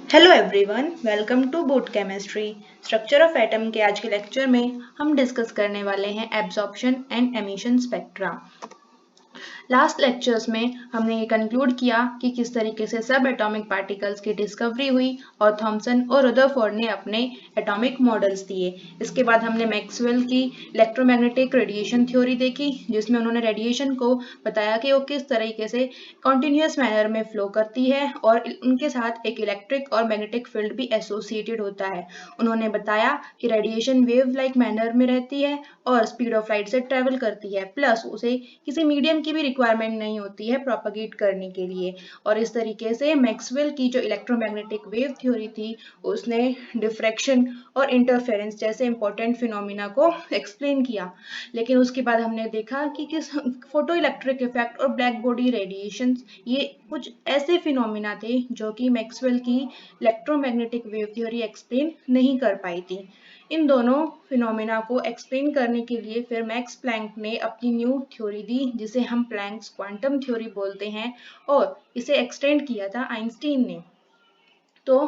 Hello everyone, welcome to boot chemistry. Structure of atom के आज के लेक्चर में हम डिस्कस करने वाले हैं absorption and emission spectra. Last lectures में हमने ये कंक्लूड किया कि किस तरीके से सब एटॉमिक पार्टिकल्स की डिस्कवरी हुई और थॉमसन और रदरफोर्ड ने अपने एटॉमिक मॉडल्स दिए। इसके बाद हमने मैक्सवेल की इलेक्ट्रोमैग्नेटिक रेडिएशन थ्योरी देखी, जिसमें उन्होंने रेडिएशन को बताया कि वो किस तरीके से कॉन्टिन्यूस मैनर में फ्लो करती है और उनके साथ एक इलेक्ट्रिक और मैग्नेटिक फील्ड भी एसोसिएटेड होता है। उन्होंने बताया कि रेडिएशन वेव लाइक मैनर में रहती है और स्पीड ऑफ लाइट से ट्रेवल करती है, प्लस उसे किसी मीडियम की भी रिक्वायरमेंट नहीं होती है प्रोपेगेट करने के लिए। और इस तरीके से मैक्सवेल की जो इलेक्ट्रोमैग्नेटिक वेव थ्योरी थी, उसने डिफ्रैक्शन और इंटरफेरेंस जैसे इंपॉर्टेंट फिनोमिना को एक्सप्लेन किया। लेकिन उसके बाद हमने देखा कि किस फोटो इलेक्ट्रिक इफेक्ट और ब्लैक बॉडी रेडिएशन, ये कुछ ऐसे फिनोमिना थे जो कि मैक्सवेल की इलेक्ट्रोमैग्नेटिक वेव थ्योरी एक्सप्लेन नहीं कर पाई थी। इन दोनों फिनोमेना को एक्सप्लेन करने के लिए फिर मैक्स प्लैंक ने अपनी न्यू थ्योरी दी, जिसे हम प्लैंक्स क्वांटम थ्योरी बोलते हैं, और इसे एक्सटेंड किया था आइंस्टीन ने। तो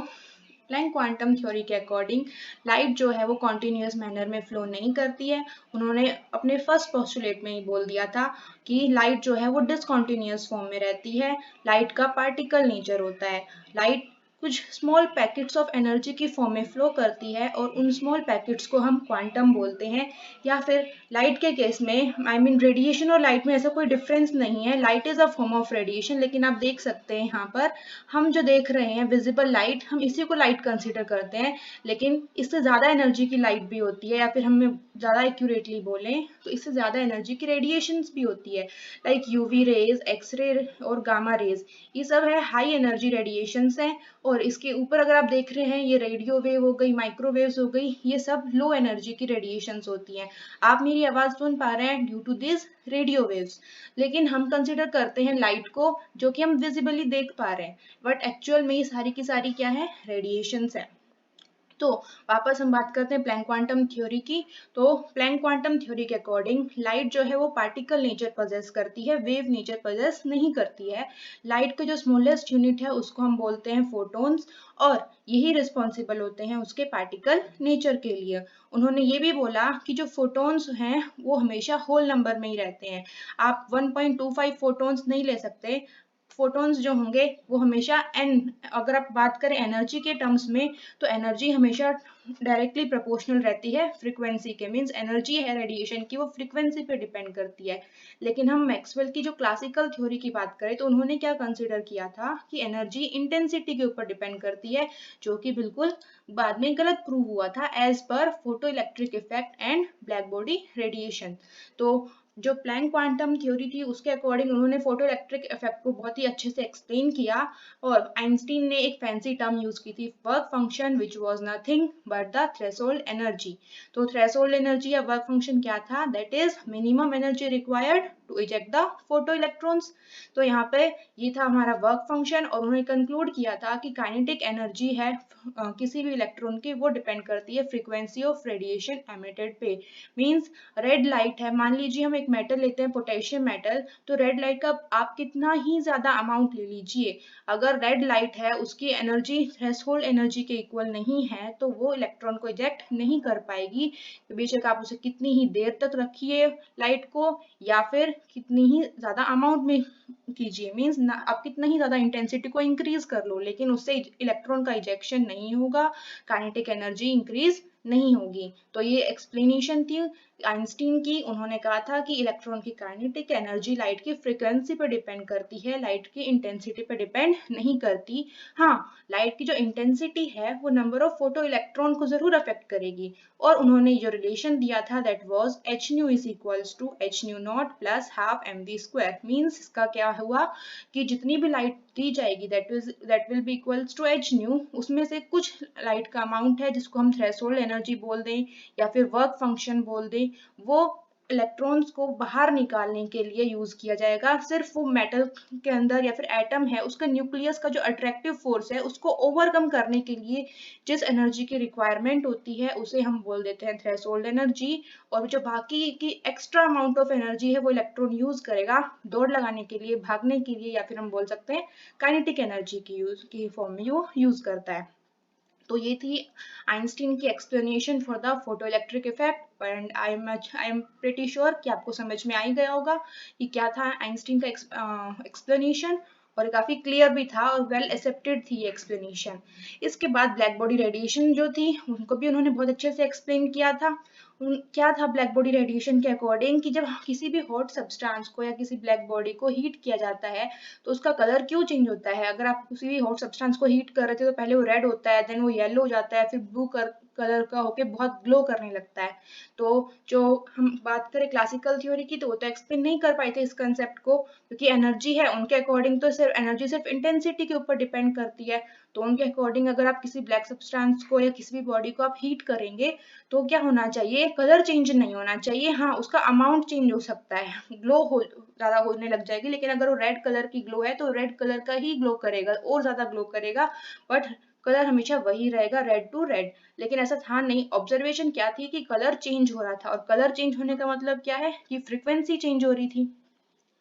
प्लैंक क्वांटम थ्योरी के अकॉर्डिंग लाइट जो है वो कॉन्टिन्यूस मैनर में फ्लो नहीं करती है। उन्होंने अपने फर्स्ट पोस्टुलेट में ही बोल दिया था कि लाइट जो है वो डिसकॉन्टिन्यूस फॉर्म में रहती है। लाइट का पार्टिकल नेचर होता है। लाइट कुछ स्मॉल पैकेट्स ऑफ एनर्जी की फॉर्म में फ्लो करती है और उन स्मॉल पैकेट्स को हम क्वांटम बोलते हैं। या फिर लाइट के केस में रेडिएशन और लाइट में ऐसा कोई डिफरेंस नहीं है। Light is a form of radiation, लेकिन आप देख सकते हैं यहाँ पर हम जो देख रहे हैं विजिबल लाइट, हम इसी को लाइट कंसीडर करते हैं। लेकिन इससे ज़्यादा एनर्जी की लाइट भी होती है, या फिर हमें ज़्यादा एक्यूरेटली बोलें तो इससे ज़्यादा एनर्जी की रेडिएशंस भी होती है, लाइक यूवी रेज, एक्सरे और गामा रेज। ये सब है हाई एनर्जी रेडिएशंस हैं। और इसके ऊपर अगर आप देख रहे हैं, ये रेडियो वेव हो गई, माइक्रोवेव्स हो गई, ये सब लो एनर्जी की रेडिएशंस होती हैं। आप मेरी आवाज़ सुन पा रहे हैं due to this radio waves. लेकिन हम कंसिडर करते हैं लाइट को, जो कि हम विजिबली देख पा रहे हैं, बट एक्चुअल में ये सारी की सारी क्या है, रेडिएशंस है। तो वापस हम बात करते हैं प्लैंक क्वांटम थ्योरी की। तो प्लैंक क्वांटम थ्योरी के अकॉर्डिंग लाइट जो है वो पार्टिकल नेचर पजेस करती है, वेव नेचर पजेस नहीं करती है। लाइट का जो स्मॉलेस्ट यूनिट है उसको हम बोलते हैं फोटॉन्स, और यही रिस्पॉन्सिबल होते हैं उसके पार्टिकल नेचर के लिए। उन्होंने ये भी बोला कि जो फोटॉन्स हैं वो हमेशा होल नंबर में ही रहते हैं। आप 1.25 फोटॉन्स नहीं ले सकते। फोटॉन्स जो होंगे वो हमेशा एन, अगर आप बात करें एनर्जी के टर्म्स में, तो एनर्जी हमेशा डायरेक्टली प्रोपोर्शनल रहती है फ्रीक्वेंसी के। मींस एनर्जी है रेडिएशन की, वो फ्रीक्वेंसी पे डिपेंड करती है। लेकिन हम मैक्सवेल की जो क्लासिकल थ्योरी की बात करें तो उन्होंने क्या कंसिडर किया था कि एनर्जी इंटेंसिटी के ऊपर डिपेंड करती है, जो कि बिल्कुल बाद में गलत प्रूव हुआ था as per photo electric effect and black body radiation. तो जो प्लैंक क्वांटम थ्योरी थी उसके अकॉर्डिंग उन्होंने फोटो इलेक्ट्रिक इफेक्ट को बहुत ही अच्छे से एक्सप्लेन किया, और आइंस्टीन ने एक फैंसी टर्म यूज की थी, work function, which was nothing but the threshold energy. तो थ्रेशोल्ड एनर्जी या वर्क फंक्शन क्या था, that is minimum energy required to eject the photo electrons. तो यहाँ पे ये था हमारा वर्क फंक्शन, और उन्होंने कंक्लूड किया था कि काइनेटिक एनर्जी है किसी भी इलेक्ट्रॉन की, वो डिपेंड करती है फ्रीक्वेंसी ऑफ रेडिएशन एमिटेड पे। मींस रेड लाइट है, मान लीजिए हम एक मेटल लेते हैं, पोटेशियम मेटल, तो रेड लाइट का आप कितना ही ज्यादा अमाउंट ले लीजिए, अगर रेड लाइट है उसकी एनर्जी थ्रेशोल्ड एनर्जी के इक्वल नहीं है तो वो इलेक्ट्रॉन को इजेक्ट नहीं कर पाएगी। बेशक आप उसे कितनी ही देर तक रखिए लाइट को, या फिर कितनी ही ज्यादा अमाउंट में कीजिए, मींस आप कितना ही ज्यादा इंटेंसिटी को इंक्रीज कर लो, लेकिन उससे इलेक्ट्रॉन का इजेक्शन नहीं होगा, काइनेटिक एनर्जी इंक्रीज नहीं होगी। तो ये एक्सप्लेनेशन थी आइंस्टीन की। उन्होंने कहा था कि इलेक्ट्रॉन की काइनेटिक एनर्जी लाइट की फ्रीक्वेंसी पर डिपेंड करती है, लाइट की इंटेंसिटी पर डिपेंड नहीं करती। हाँ, लाइट की जो इंटेंसिटी है वो नंबर ऑफ फोटो इलेक्ट्रॉन को जरूर अफेक्ट करेगी। और उन्होंने जो रिलेशन दिया था that was h nu is equals to h nu naught plus half m v square. Means इसका क्या हुआ कि जितनी भी लाइट दी जाएगी that will be equals to h nu, उसमें से कुछ लाइट का अमाउंट है जिसको हम थ्रेशोल्ड एनर्जी बोल दें या फिर वर्क फंक्शन बोल दें, वो इलेक्ट्रॉन्स को बाहर निकालने के लिए यूज किया जाएगा। सिर्फ वो मेटल के अंदर या फिर एटम है उसका न्यूक्लियस का जो अट्रैक्टिव फोर्स है उसको ओवरकम करने के लिए जिस एनर्जी की रिक्वायरमेंट होती है उसे हम बोल देते हैं थ्रेशोल्ड एनर्जी। और जो बाकी की एक्स्ट्रा अमाउंट ऑफ एनर्जी है वो इलेक्ट्रॉन यूज करेगा दौड़ लगाने के लिए, भागने के लिए, या फिर हम बोल सकते हैं काइनेटिक एनर्जी की फॉर्म में यूज करता है। तो ये थी आइंस्टीन की explanation for the photo electric effect and I am pretty sure कि आपको समझ में आ ही गया होगा कि क्या था आइंस्टीन का एक्सप्लेनेशन, और काफी क्लियर भी था और वेल एक्सेप्टेड थी ये एक्सप्लेनेशन। इसके बाद ब्लैक बॉडी रेडिएशन जो थी उनको भी उन्होंने बहुत अच्छे से एक्सप्लेन किया था। क्या था ब्लैक बॉडी रेडिएशन के अकॉर्डिंग कि जब किसी भी हॉट सब्सटेंस को या किसी ब्लैक बॉडी को हीट किया जाता है तो उसका कलर क्यों चेंज होता है। अगर आप किसी भी हॉट सब्सटेंस को हीट कर रहे थे तो पहले वो रेड होता है, देन वो येलो हो जाता है, फिर ब्लू कलर का होके बहुत ग्लो करने लगता है। तो जो हम बात करें क्लासिकल थ्योरी की तो वो तो एक्सप्लेन नहीं कर पाए थे इस कंसेप्ट को, क्योंकि एनर्जी है उनके अकॉर्डिंग तो सिर्फ एनर्जी सिर्फ इंटेंसिटी के ऊपर डिपेंड करती है। तो उनके अकॉर्डिंग अगर आप किसी ब्लैक सब्सटेंस को या किसी भी बॉडी को आप हीट करेंगे तो क्या होना चाहिए, कलर चेंज नहीं होना चाहिए। हाँ, उसका अमाउंट चेंज हो सकता है, ग्लो हो ज्यादा होने लग जाएगी, लेकिन अगर वो रेड कलर की ग्लो है तो रेड कलर का ही ग्लो करेगा और ज्यादा ग्लो करेगा, बट कलर हमेशा वही रहेगा रेड टू रेड। लेकिन ऐसा था नहीं, ऑब्जर्वेशन क्या थी कि कलर चेंज हो रहा था, और कलर चेंज होने का मतलब क्या है कि फ्रीक्वेंसी चेंज हो रही थी।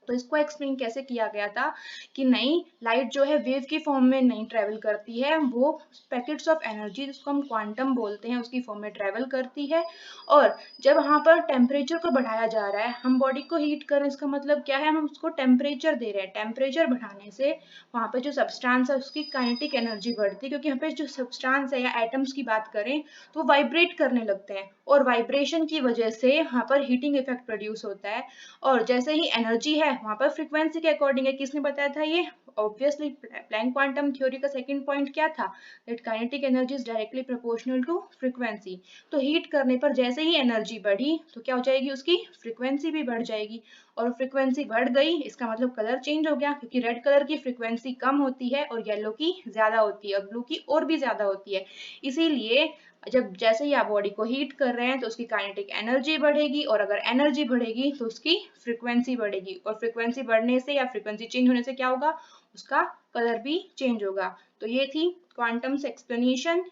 तो इसको एक्सप्लेन कैसे किया गया था कि नहीं, लाइट जो है वेव की फॉर्म में नहीं ट्रेवल करती है, वो पैकेट्स ऑफ एनर्जी जिसको हम क्वांटम बोलते हैं उसकी फॉर्म में ट्रेवल करती है। और जब वहां पर टेम्परेचर को बढ़ाया जा रहा है, हम बॉडी को हीट कर रहे हैं, इसका मतलब क्या है, हम उसको टेम्परेचर दे रहे हैं। टेम्परेचर बढ़ाने से वहां पर जो सब्सटेंस है उसकी काइनेटिक एनर्जी बढ़ती है, क्योंकि यहाँ पे जो सब्सटेंस है या एटम्स की बात करें तो वाइब्रेट करने लगते हैं, और वाइब्रेशन की वजह से वहां पर हीटिंग इफेक्ट प्रोड्यूस होता है। और जैसे ही एनर्जी है वहां पर फ्रीक्वेंसी के अकॉर्डिंग है। किसने बताया था ये, ऑब्वियसली प्लैंक क्वांटम थ्योरी का सेकंड पॉइंट क्या था, that kinetic energy is directly proportional to frequency. तो हीट करने पर जैसे ही एनर्जी बढ़ी तो क्या हो जाएगी, उसकी फ्रीक्वेंसी भी बढ़ जाएगी, और फ्रीक्वेंसी बढ़ गई इसका मतलब कलर चेंज हो गया, क्योंकि रेड कलर की फ्रीक्वेंसी कम होती है और येलो की ज्यादा होती है और ब्लू की और भी ज्यादा होती है। इसीलिए जब जैसे ही आप बॉडी को हीट कर रहे हैं तो उसकी काइनेटिक एनर्जी बढ़ेगी, और अगर एनर्जी बढ़ेगी तो उसकी फ्रीक्वेंसी बढ़ेगी, और फ्रीक्वेंसी बढ़ने से या फ्रीक्वेंसी चेंज होने से क्या होगा, उसका कलर भी चेंज होगा। तो ये थी quantum explanation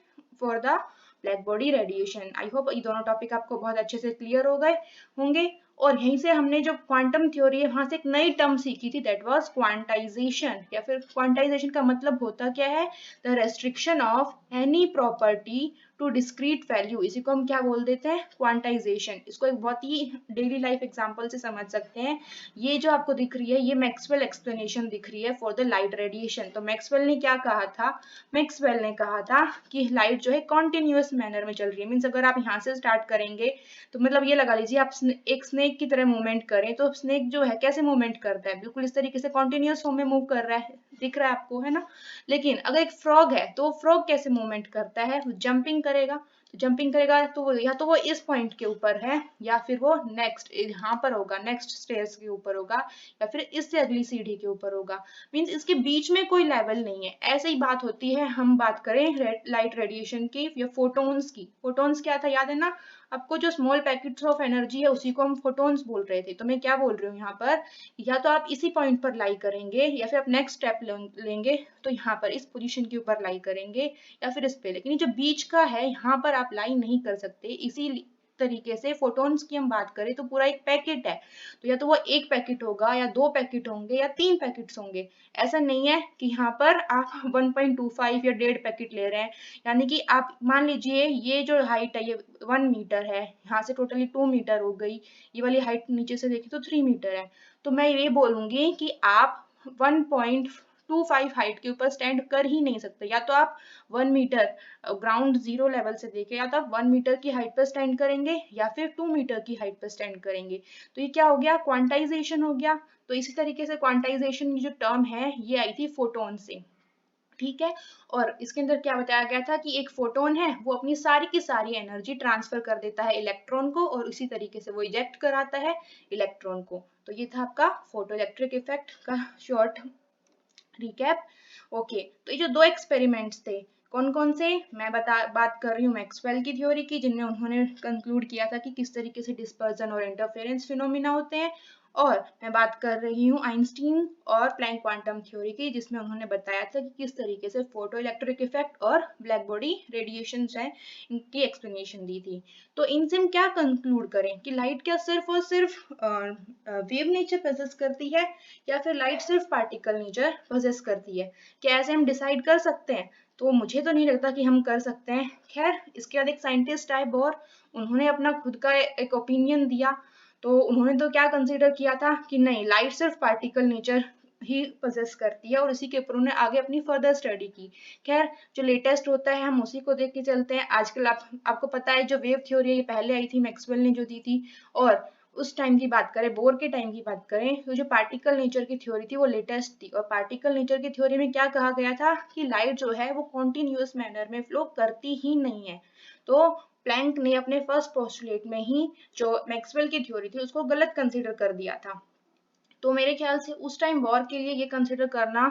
for the black body radiation. I hope ये दोनों टॉपिक आपको बहुत अच्छे से क्लियर हो गए होंगे। और यहीं से हमने जो क्वांटम थ्योरी है वहां से एक नई टर्म सीखी थी, दैट वाज क्वांटाइजेशन। या फिर क्वांटाइजेशन का मतलब होता क्या है, the restriction of any property to discrete value. इसी को हम क्या बोल देते हैं, क्वांटाइजेशन। इसको एक बहुत ही डेली लाइफ एग्जांपल से समझ सकते हैं। ये जो आपको दिख रही है ये मैक्सवेल एक्सप्लेनेशन दिख रही है फॉर द लाइट रेडिएशन। तो मैक्सवेल ने क्या कहा था, मैक्सवेल ने कहा था कि लाइट जो है कॉन्टिन्यूअस मैनर में चल रही है। मीन्स अगर आप यहाँ से स्टार्ट करेंगे तो मतलब ये लगा लीजिए आप एक स्नेक की तरह मूवमेंट करें, तो स्नेक जो है कैसे मूवमेंट करता है, बिल्कुल इस तरीके से कॉन्टिन्यूअस फॉर्म में मूव कर रहा है, दिख रहा है आपको, है ना। लेकिन अगर एक फ्रॉग है तो फ्रॉग कैसे मूवमेंट करता है, वो जंपिंग करेगा। तो जंपिंग करेगा तो वो या तो वो इस पॉइंट के ऊपर है, या फिर वो नेक्स्ट यहाँ पर होगा, नेक्स्ट स्टेयर्स के ऊपर होगा, या फिर इससे अगली सीढ़ी के ऊपर होगा। मीन्स इसके बीच में कोई लेवल नहीं है। ऐसे ही बात होती है हम बात करें लाइट रेडिएशन की या फोटोन्स की। फोटोन्स क्या था, याद है ना आपको, जो स्मॉल पैकेट्स ऑफ एनर्जी है उसी को हम फोटोन्स बोल रहे थे। तो मैं क्या बोल रही हूँ यहाँ पर, या तो आप इसी पॉइंट पर लाई करेंगे या फिर आप नेक्स्ट स्टेप लेंगे तो यहाँ पर इस पोजीशन के ऊपर लाई करेंगे या फिर इस पे, लेकिन ये जो बीच का है यहाँ पर आप लाई नहीं कर सकते। इसी तरीके से फोटोन्स की हम बात करें तो पूरा एक पैकेट है, तो या तो वो एक पैकेट होगा या दो पैकेट होंगे या तीन पैकेट्स होंगे। ऐसा नहीं है कि यहाँ पर आप 1.25 या 1.5 पैकेट ले रहे हैं। यानी कि आप मान लीजिए ये जो हाइट है ये 1 मीटर है, यहाँ से टोटली 2 मीटर हो गई, ये वाली हाइट नीचे से देखी तो 3 मीटर है। तो मैं ये बोलूंगी कि आप 1.25 हाइट के ऊपर स्टैंड कर ही नहीं सकते। या तो आप 1 मीटर ग्राउंड जीरो लेवल से देखे, या तो आप 1 मीटर की हाइट पर स्टैंड करेंगे या फिर 2 मीटर की हाइट पर स्टैंड करेंगे। तो ये क्या हो गया, क्वांटाइजेशन हो गया। तो इसी तरीके से क्वांटाइजेशन की जो टर्म है ये आई थी फोटोन से, ठीक है। और इसके अंदर क्या बताया गया था कि एक फोटोन है वो अपनी सारी की सारी एनर्जी ट्रांसफर कर देता है इलेक्ट्रॉन को, और इसी तरीके से वो इजेक्ट कराता है इलेक्ट्रॉन को। तो ये था आपका फोटो इलेक्ट्रिक इफेक्ट का शॉर्ट रिकैप। ओके, तो ये जो दो एक्सपेरिमेंट्स थे, कौन कौन से, मैं बात कर रही हूँ मैक्सवेल की थ्योरी की, जिनमें उन्होंने कंक्लूड किया था कि किस तरीके से डिस्पर्जन और इंटरफेरेंस फिनोमिना होते हैं। और मैं बात कर रही हूँ आइंस्टीन और प्लैंक क्वांटम थ्योरी की, जिसमें उन्होंने बताया था कि किस तरीके से फोटो इलेक्ट्रिक इफेक्ट और ब्लैक बॉडी रेडिएशन है, इनकी एक्सप्लेनेशन दी थी। तो इनसे हम क्या कंक्लूड करें कि लाइट क्या सिर्फ और सिर्फ वेव नेचर पोजेस करती है, या फिर लाइट सिर्फ पार्टिकल नेचर पोजेस करती है? क्या ऐसे हम डिसाइड कर सकते हैं? तो मुझे तो नहीं लगता कि हम कर सकते हैं। खैर, इसके बाद एक साइंटिस्ट आए बोर, उन्होंने अपना खुद का एक ओपिनियन दिया। तो उन्होंने तो क्या कंसीडर किया था कि नहीं, लाइट सिर्फ पार्टिकल नेचर ही पोजेस करती है, और इसी के ऊपर उन्होंने आगे अपनी फर्दर स्टडी की। खैर, जो लेटेस्ट होता है हम उसी को देख के चलते हैं। आजकल आपको पता है जो वेव थ्योरी है ये पहले आई थी, मैक्सवेल ने जो दी थी। और उस टाइम की बात करें, बोर के टाइम की बात करें, तो जो पार्टिकल नेचर की थ्योरी थी वो लेटेस्ट थी। और पार्टिकल नेचर की थ्योरी में क्या कहा गया था कि लाइट जो है वो कॉन्टिन्यूअस मैनर में फ्लो करती ही नहीं है। तो प्लैंक ने अपने फर्स्ट पोस्टुलेट में ही जो मैक्सवेल की थ्योरी थी उसको गलत कंसीडर कर दिया था। तो मेरे ख्याल से उस टाइम बोर के लिए ये कंसिडर करना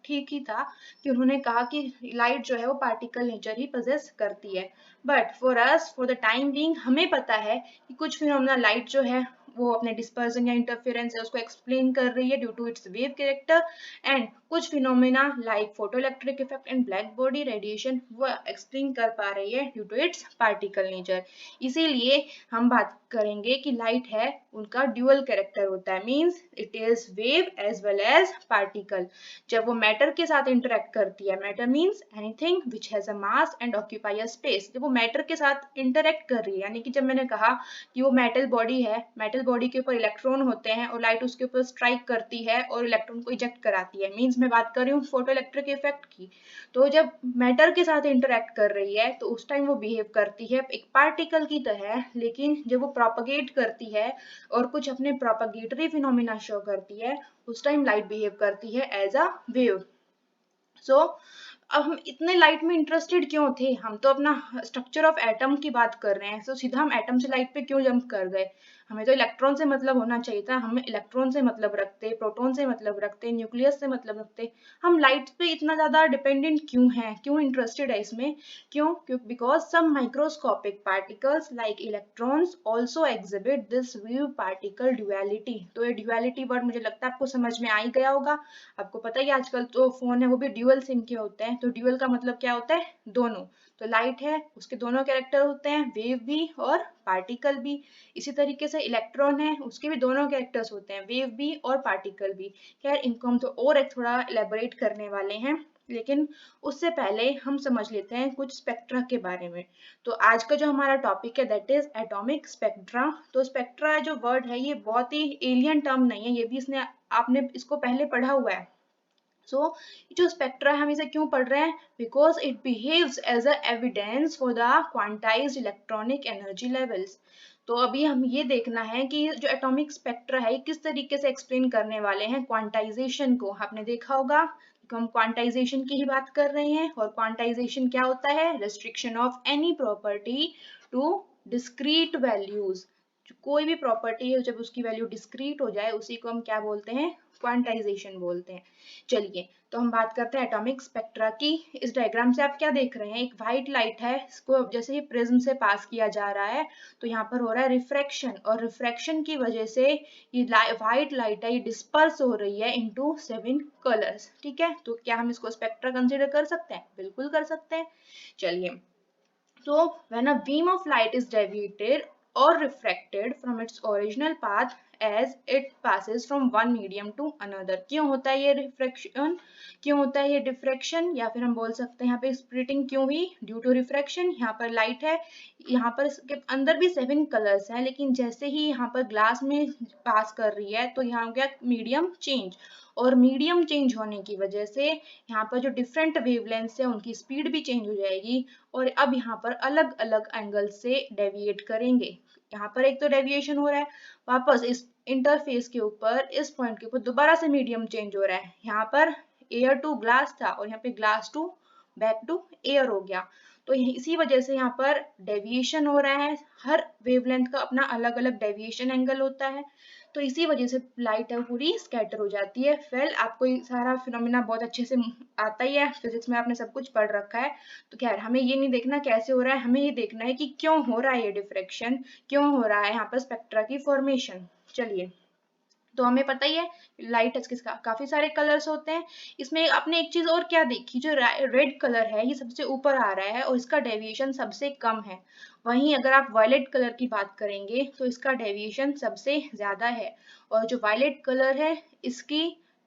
ठीक ही था कि उन्होंने कहा कि लाइट जो है वो पार्टिकल नेचर ही पोजेस करती है। But for us, for the time being, हमें पता है कि कुछ फिनोमेना लाइट जो है वो अपने डिस्पर्जन या इंटरफेरेंस है उसको एक्सप्लेन कर रही है due to its wave character, and कुछ phenomena like photo electric effect and black body radiation वो एक्सप्लेन कर पा रही है due to its particle nature. इसीलिए हम बात करेंगे कि लाइट है उनका ड्यूअल कैरेक्टर होता है, means it is wave as well as particle. जब वो मैटर के साथ इंटरेक्ट करती है, matter means anything which has a mass and occupy a space, जब वो मैटर के साथ इंटरेक्ट कर रही है, यानी कि जब मैंने कहा कि वो मेटल बॉडी है, मेटल बॉडी के ऊपर इलेक्ट्रॉन होते हैं और लाइट उसके ऊपर स्ट्राइक करती है और इलेक्ट्रॉन को इजेक्ट कराती है, मींस मैं बात कर रही हूँ फोटो इलेक्ट्रिक इफेक्ट की। तो जब मैटर के साथ इंटरेक्ट कर रही है तो उस टाइम वो बिहेव करती है एक पार्टिकल की तरह, लेकिन जब वो प्रोपगेट करती है और कुछ अपने प्रोपगेटरी फिनोमिना शो करती है, उस टाइम लाइट बिहेव करती है एज अ वेव। सो अब हम इतने लाइट में इंटरेस्टेड क्यों थे? हम तो अपना स्ट्रक्चर ऑफ एटम की बात कर रहे हैं, तो सीधा हम एटम से लाइट पे क्यों जंप कर गए? हमें तो इलेक्ट्रॉन से मतलब होना चाहिए था, हम इलेक्ट्रॉन से मतलब रखते, प्रोटॉन से मतलब रखते, न्यूक्लियस से मतलब रखते। हम लाइट पे इतना ज्यादा डिपेंडेंट क्यों हैं, क्यों इंटरेस्टेड है इसमें? क्यों? Because some microscopic particles like electrons also exhibit this wave particle duality. तो ये ड्यूअलिटी वर्ड मुझे लगता है आपको समझ में आ ही गया होगा। आपको पता ही आजकल तो फोन है वो भी ड्यूअल सिम के होते हैं, तो ड्यूअल का मतलब क्या होता है? दोनों। तो लाइट है उसके दोनों कैरेक्टर होते हैं, वेव भी और पार्टिकल भी। इसी तरीके से इलेक्ट्रॉन है उसके भी दोनों कैरेक्टर्स होते हैं, वेव भी और पार्टिकल भी। खैर, इनको हम तो और एक थोड़ा इलेबोरेट करने वाले हैं, लेकिन उससे पहले हम समझ लेते हैं कुछ स्पेक्ट्रा के बारे में। तो आज का जो हमारा टॉपिक है दैट इज एटॉमिक स्पेक्ट्रा। तो स्पेक्ट्रा जो वर्ड है ये बहुत ही एलियन टर्म नहीं है, ये भी इसने आपने इसको पहले पढ़ा हुआ है। सो जो स्पेक्ट्रा है हम इसे क्यों पढ़ रहे हैं? Because it behaves as a evidence for the quantized electronic energy levels. तो अभी हम ये देखना है कि जो एटॉमिक स्पेक्ट्रा है किस तरीके से एक्सप्लेन करने वाले हैं क्वांटाइजेशन को। आपने देखा होगा कि हम क्वांटाइजेशन की ही बात कर रहे हैं, और क्वांटाइजेशन क्या होता है? Restriction of any property to discrete values. कोई भी प्रॉपर्टी है जब उसकी वैल्यू डिस्क्रीट हो जाए उसी को हम क्या बोलते हैं? क्वांटाइजेशन बोलते हैं। चलिए, तो हम बात करते हैं एटॉमिक स्पेक्ट्रा की। इस डायग्राम से आप क्या देख रहे हैं? एक व्हाइट लाइट है, इसको जैसे ही प्रिज्म से पास किया जा रहा है तो यहाँ पर हो रहा है रिफ्रैक्शन, और रिफ्रैक्शन की वजह से ये व्हाइट लाइट है ये डिस्पर्स हो रही है इनटू 7 कलर्स। ठीक है, तो क्या हम इसको स्पेक्ट्रा कंसीडर कर सकते हैं? बिल्कुल कर सकते हैं। चलिए, so when a beam of light is deviated or refracted from its original path as it passes from one medium to another, क्यों होता है ये रिफ्रैक्शन, क्यों होता है ये डिफ्रैक्शन, या फिर हम बोल सकते हैं यहाँ पे स्प्लिटिंग क्यों हुई? Due to refraction. यहाँ पर लाइट है, यहाँ पर इसके अंदर भी 7 कलर्स हैं, लेकिन जैसे ही यहाँ पर ग्लास में पास कर रही है तो यहाँ हो गया मीडियम चेंज, और मीडियम चेंज होने की वजह से यहाँ पर जो डिफरेंट वेवलेंथ्स है उनकी स्पीड भी चेंज हो जाएगी, और अब यहाँ पर अलग अलग एंगल से डेविएट करेंगे। यहाँ पर एक तो डेविएशन हो रहा है, वापस इस इंटरफेस के ऊपर इस पॉइंट के ऊपर दोबारा से मीडियम चेंज हो रहा है। यहाँ पर एयर टू ग्लास था और यहाँ पे glass to back to air हो गया, तो इसी वजह से यहाँ पर डेविएशन हो रहा है। हर वेवलेंथ का अपना अलग अलग डेविएशन एंगल होता है। तो इसी वजह से लाइट है पूरी स्कैटर हो जाती है। वेल आपको ये सारा फिनोमिना बहुत अच्छे से आता ही है, फिजिक्स में आपने सब कुछ पढ़ रखा है। तो खैर हमें ये नहीं देखना कैसे हो रहा है, हमें ये देखना है कि क्यों हो रहा है ये डिफ्रैक्शन, क्यों हो रहा है यहाँ पर स्पेक्ट्रा की फॉर्मेशन। चलिए, तो हमें पता ही है लाइट किसका काफी सारे कलर्स होते हैं। इसमें आपने एक चीज और क्या देखी, जो रेड कलर है ये सबसे ऊपर आ रहा है और इसका डेविएशन सबसे कम है। वहीं अगर आप वायलेट कलर की बात करेंगे तो इसका डेविएशन सबसे ज्यादा है, और जो वायलेट कलर है इसकी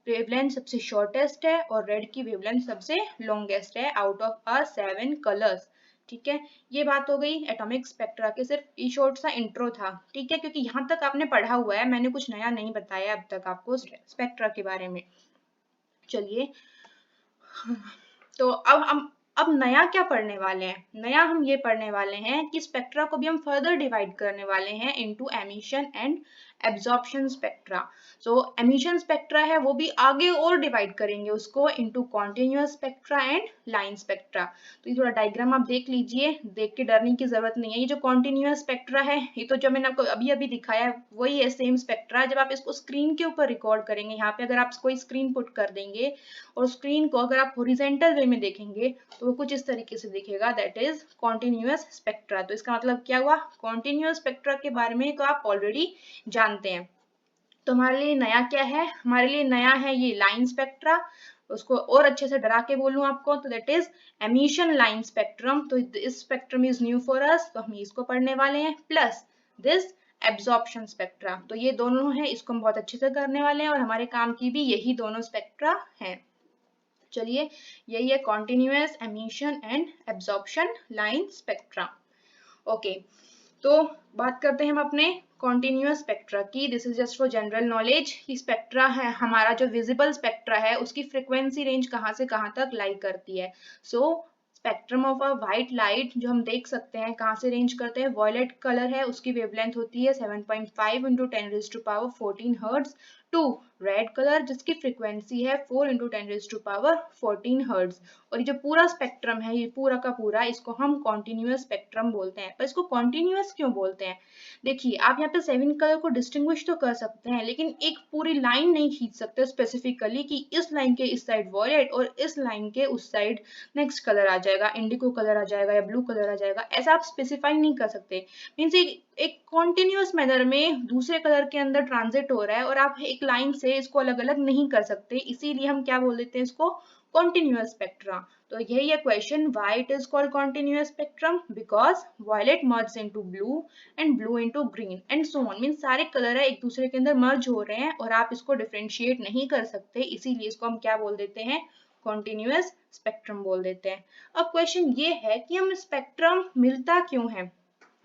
वेवलेंथ सबसे शॉर्टेस्ट है और रेड की वेवलेंथ सबसे लॉन्गेस्ट है आउट ऑफ आ 7 कलर्स। ठीक है, ये बात हो गई एटॉमिक स्पेक्ट्रा के, सिर्फ ये शॉर्ट सा इंट्रो था। ठीक है, क्योंकि यहाँ तक आपने पढ़ा हुआ है, मैंने कुछ नया नहीं बताया अब तक आपको स्पेक्ट्रा के बारे में। चलिए, तो अब नया क्या पढ़ने वाले हैं, नया हम ये पढ़ने वाले हैं कि स्पेक्ट्रा को भी हम फर्दर डिवाइड करने वाले हैं into emission and absorption spectra. So emission spectra है वो भी आगे और डिवाइड करेंगे उसको into continuous spectra and line spectra. तो ये थोड़ा डायग्राम आप देख लीजिए, देख के डरने की जरूरत नहीं है। ये जो कॉन्टिन्यूअस स्पेक्ट्रा है ये तो जो मैंने आपको अभी अभी दिखाया है वही है, सेम स्पेक्ट्रा। जब आप इसको स्क्रीन के ऊपर रिकॉर्ड करेंगे, यहाँ पे अगर आप कोई स्क्रीन पुट कर देंगे और स्क्रीन को अगर आप हॉरिजॉन्टल वे में देखेंगे तो वो कुछ इस तरीके से दिखेगा, दैट इज कॉन्टिन्यूअस स्पेक्ट्रा। तो इसका मतलब क्या हुआ, कॉन्टिन्यूअस स्पेक्ट्रा के बारे में तो आप ऑलरेडी जानते हैं। तो हमारे लिए नया क्या है, हमारे लिए नया है ये लाइन स्पेक्ट्रा। उसको और अच्छे से डरा के बोलूं आपको तो that is emission line spectrum. तो इस spectrum is new for us, तो हम इसको पढ़ने वाले हैं, प्लस दिस एब्जॉर्प्शन स्पेक्ट्रा। तो ये दोनों है, इसको हम बहुत अच्छे से करने वाले हैं और हमारे काम की भी यही दोनों स्पेक्ट्रा हैं। चलिए, यही है continuous, emission and absorption line spectra. Okay, तो बात करते हैं हम अपने कॉन्टिन्यूअस स्पेक्ट्रा की। This is just for general knowledge कि स्पेक्ट्रा है हमारा, जो विजिबल स्पेक्ट्रा है उसकी फ्रीक्वेंसी रेंज कहाँ से कहाँ तक लाई करती है। So spectrum of a white light जो हम देख सकते हैं कहाँ से रेंज करते हैं, वॉयलेट कलर है उसकी वेवलेंथ होती है 7.5 × 10⁻14 हर्ट्ज टू रेड कलर जिसकी फ्रीक्वेंसी है 4 × 10⁻14 हर्ट्ज। और ये जो पूरा स्पेक्ट्रम है, ये पूरा का पूरा, इसको हम कॉन्टिन्यूअस स्पेक्ट्रम बोलते हैं। पर इसको कॉन्टिन्यूअस क्यों बोलते हैं, देखिए आप यहाँ पे 7 कलर को डिस्टिंग्विश तो कर सकते हैं, लेकिन एक पूरी लाइन नहीं खींच सकते स्पेसिफिकली कि इस लाइन के इस साइड वॉयलेट और इस लाइन के उस साइड नेक्स्ट कलर आ जाएगा, इंडिगो कलर आ जाएगा या ब्लू कलर आ जाएगा, ऐसा आप स्पेसिफाई नहीं कर सकते। मीन्स एक कॉन्टिन्यूअस मैनर में दूसरे कलर के अंदर ट्रांजिट हो रहा है और आप एक लाइन से इसको अलग अलग नहीं कर सकते, इसीलिए हम क्या बोल देते हैं इसको continuous spectra। तो यही है question, why it is called continuous spectrum, because violet merges into blue and blue into green and so on। Means सारे कलर है एक दूसरे के अंदर मर्ज हो रहे हैं और आप इसको डिफरेंशिएट नहीं कर सकते, इसीलिए इसको हम क्या बोल देते हैं, continuous spectrum बोल देते हैं। अब क्वेश्चन ये है कि हम स्पेक्ट्रम मिलता क्यों है,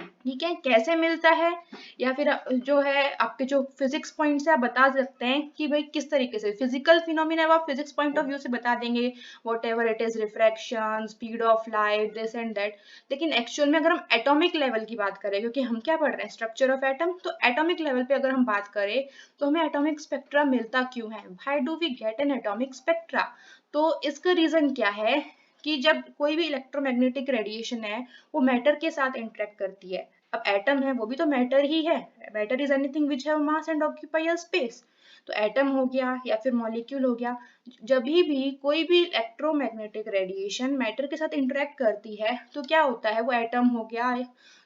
ठीक है, कैसे मिलता है, या फिर जो है आपके जो फिजिक्स पॉइंट से आप बता सकते हैं कि भाई किस तरीके से फिजिकल फिनोमिना आप फिजिक्स पॉइंट ऑफ व्यू से बता देंगे, what ever it is, refraction, speed of light, this and that. लेकिन एक्चुअल में अगर हम एटॉमिक लेवल की बात करें, क्योंकि हम क्या पढ़ रहे हैं, स्ट्रक्चर ऑफ एटम, तो एटॉमिक लेवल पे अगर हम बात करें तो हमें एटॉमिक स्पेक्ट्रा मिलता क्यों है, why do we get an atomic spectra. तो इसका रीजन क्या है कि जब कोई भी इलेक्ट्रोमैग्नेटिक रेडिएशन है वो मैटर के साथ इंटरेक्ट करती है। अब एटम है वो भी तो मैटर ही है, matter is anything which have mass and occupy a space. तो एटम हो गया या फिर मॉलिक्यूल हो गया, जब भी कोई भी इलेक्ट्रोमैग्नेटिक रेडिएशन मैटर के साथ इंटरेक्ट करती है तो क्या होता है, वो एटम हो गया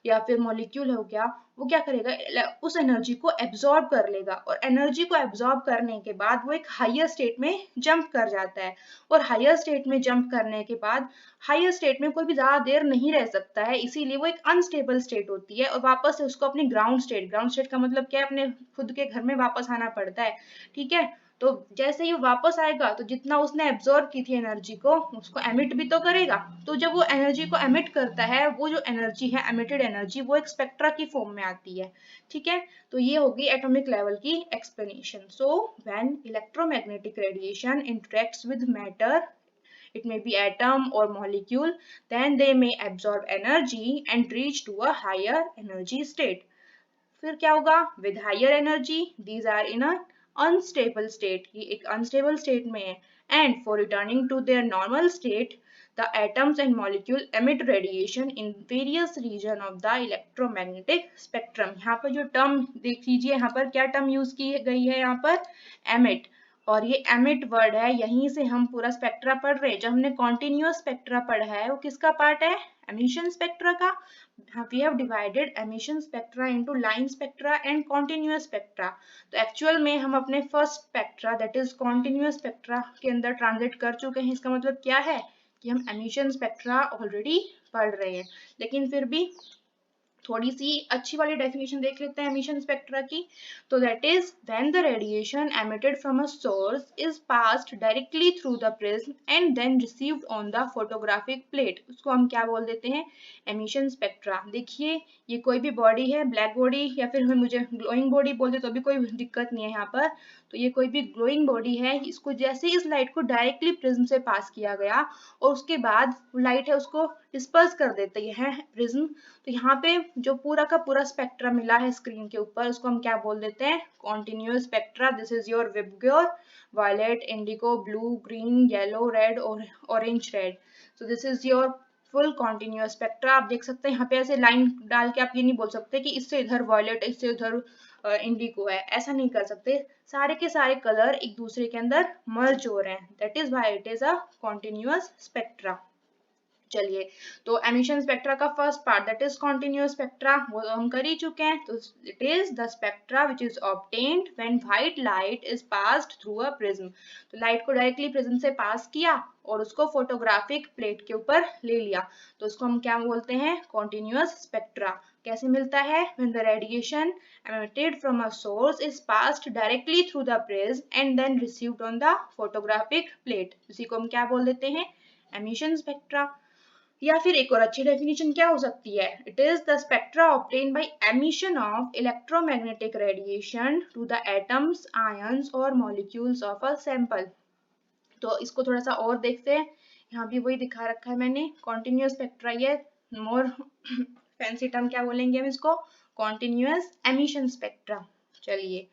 या फिर मॉलिक्यूल हो गया, वो क्या करेगा, उस एनर्जी को एब्जॉर्ब कर लेगा और एनर्जी को एब्जॉर्ब करने के बाद वो एक हायर स्टेट में जंप कर जाता है। और हायर स्टेट में जंप करने के बाद हायर स्टेट में कोई भी ज्यादा देर नहीं रह सकता है, इसीलिए वो एक अनस्टेबल स्टेट होती है और वापस से उसको अपनी ग्राउंड स्टेट का मतलब क्या है, अपने खुद के घर में वापस आना पड़ता है। ठीक है, तो जैसे ही वापस आएगा तो जितना उसने एब्जॉर्ब की थी एनर्जी को उसको एमिट भी तो करेगा। तो जब वो एनर्जी को एमिट करता है, वो जो एनर्जी है एमिटेड एनर्जी, वो एक स्पेक्ट्रा की फॉर्म में आती है। ठीक है, तो ये होगी एटॉमिक लेवल की explanation. So when electromagnetic radiation interacts with matter, it may be atom or molecule, then they may absorb energy and reach to a higher energy state। फिर क्या होगा, with higher energy these are in a unstable state, ये एक unstable state में है, and for returning to their normal state the atoms and molecule emit radiation in various region of the electromagnetic spectrum। यहाँ पर जो term देख लीजिए, यहाँ पर क्या टर्म यूज की गई है, यहाँ पर emit, और ये एमिट वर्ड है, यहीं से हम पूरा स्पेक्ट्रा पढ़ रहे हैं। जब हमने कॉन्टिन्यूअस स्पेक्ट्रा पढ़ा है वो किसका पार्ट है, एमिशन स्पेक्ट्रा का। We have divided emission spectra into line spectra and continuous spectra. तो एक्चुअल में हम अपने first spectra that is continuous spectra के अंदर ट्रांजिट कर चुके हैं। इसका मतलब क्या है कि हम एमिशन स्पेक्ट्रा ऑलरेडी पढ़ रहे हैं। लेकिन फिर भी थोड़ी सी अच्छी वाली डेफिनेशन देख लेते हैं एमिशन स्पेक्ट्रा की। तो that is when the radiation emitted from a source is passed directly through the prism and then received on the photographic plate, उसको हम क्या बोल देते हैं, एमिशन स्पेक्ट्रा। देखिए ये कोई भी बॉडी है, ब्लैक बॉडी या फिर मुझे ग्लोइंग बॉडी बोल दे तो भी कोई दिक्कत नहीं है यहाँ पर। तो ये कोई भी ग्लोइंग बॉडी है, इसको जैसे इस लाइट को डायरेक्टली प्रिज्म से पास किया गया और उसके बाद लाइट है उसको डिस्पर्स कर देती है प्रिज्म। तो यहाँ पे जो पूरा का पूरा स्पेक्ट्रा मिला है स्क्रीन के ऊपर, उसको हम क्या बोल देते हैं, continuous spectra. This is your VIBGYOR, violet, indigo, blue, green, yellow, red और orange red. So this is your full continuous spectra. आप देख सकते हैं यहाँ पे ऐसे लाइन डाल के आप ये नहीं बोल सकते कि इससे इधर वायलेट इससे उधर इंडिगो है, ऐसा नहीं कर सकते। सारे के सारे कलर एक दूसरे के अंदर मर्ज हो रहे हैं, that is why it is a continuous spectra. चलिए, तो एमिशन स्पेक्ट्रा का first part that is continuous spectra वो हम कर ही चुके हैं। तो it is the spectra which is obtained when white light is passed through a prism. तो लाइट को डायरेक्टली प्रिज्म से पास किया और उसको फोटोग्राफिक प्लेट के ऊपर ले लिया, तो उसको हम क्या बोलते हैं, कॉन्टिन्यूअस स्पेक्ट्रा। कैसे मिलता है, when the radiation emitted from a source is passed directly through the prism and then received on the photographic plate, इसी को हम क्या बोल देते हैं, एमिशन स्पेक्ट्रा। या फिर एक और अच्छी डेफिनेशन क्या हो सकती है, it is the spectra obtained by emission of electromagnetic radiation to the atoms, ions और मॉलिक्यूल्स ऑफ अ सैंपल। तो इसको थोड़ा सा और देखते हैं, यहाँ भी वही दिखा रखा है मैंने, कॉन्टिन्यूअस स्पेक्ट्रा, ये मोर फैंसी टर्म क्या बोलेंगे हम इसको, कॉन्टिन्यूअस एमिशन स्पेक्ट्रा। चलिए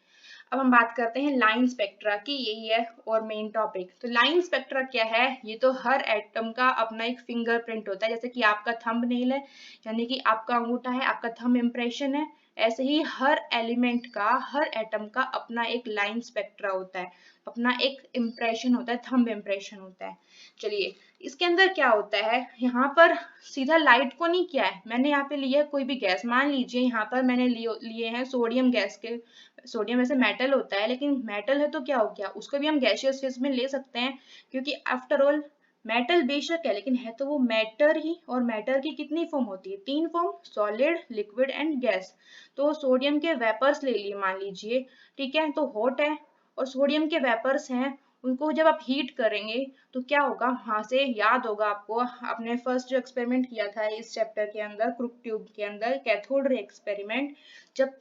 अब हम बात करते हैं लाइन स्पेक्ट्रा की, यही है और मेन टॉपिक। तो लाइन स्पेक्ट्रा क्या है, ये तो हर एटम का अपना एक फिंगरप्रिंट होता है, जैसे कि आपका थंबनेल है, यानी कि आपका अंगूठा है, आपका थंब इम्प्रेशन है, ऐसे ही हर एलिमेंट का, हर एटम का अपना एक लाइन स्पेक्ट्रा होता है, अपना एक इम्प्रेशन होता है, थंब इम्प्रेशन होता है। चलिए इसके अंदर क्या होता है, यहाँ पर सीधा लाइट को नहीं किया है मैंने, यहाँ पे लिया है कोई भी गैस, मान लीजिए यहाँ पर मैंने लिए हैं सोडियम गैस के, सोडियम वैसे मेटल होता है लेकिन मेटल है तो क्या हो गया, उसको भी हम गैसियस फेज में ले सकते हैं, क्योंकि आफ्टर ऑल मेटल बेशक है लेकिन है तो वो मैटर ही, और मैटर की कितनी फॉर्म होती है, 3 form, solid, liquid and gas. तो सोडियम के वेपर्स ले लिए मान लीजिए, ठीक है, तो हॉट है और सोडियम के वेपर्स हैं, उनको जब आप हीट करेंगे तो क्या होगा, वहां से याद होगा आपको, आपने फर्स्ट जो एक्सपेरिमेंट किया था इस चैप्टर के अंदर, क्रूक ट्यूब के अंदर कैथोड रे एक्सपेरिमेंट, जब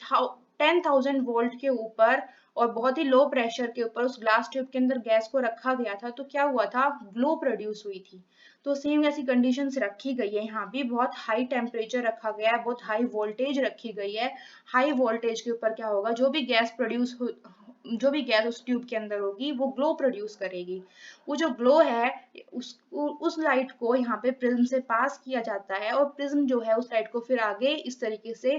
10,000 वोल्ट के ऊपर और बहुत ही लो प्रेशर के ऊपर उस ग्लास ट्यूब के अंदर गैस को रखा गया था, तो क्या हुआ था, ग्लो प्रोड्यूस हुई थी। तो सेम ऐसी कंडीशंस रखी गई है, यहाँ भी बहुत हाई टेम्परेचर रखा गया है, बहुत हाई वोल्टेज रखी गई है। हाई वोल्टेज के ऊपर क्या होगा, जो भी गैस उस ट्यूब के अंदर होगी वो ग्लो प्रोड्यूस करेगी। वो जो ग्लो है उस लाइट को यहाँ पे प्रिज्म से पास किया जाता है और प्रिज्म जो है उस लाइट को फिर आगे इस तरीके से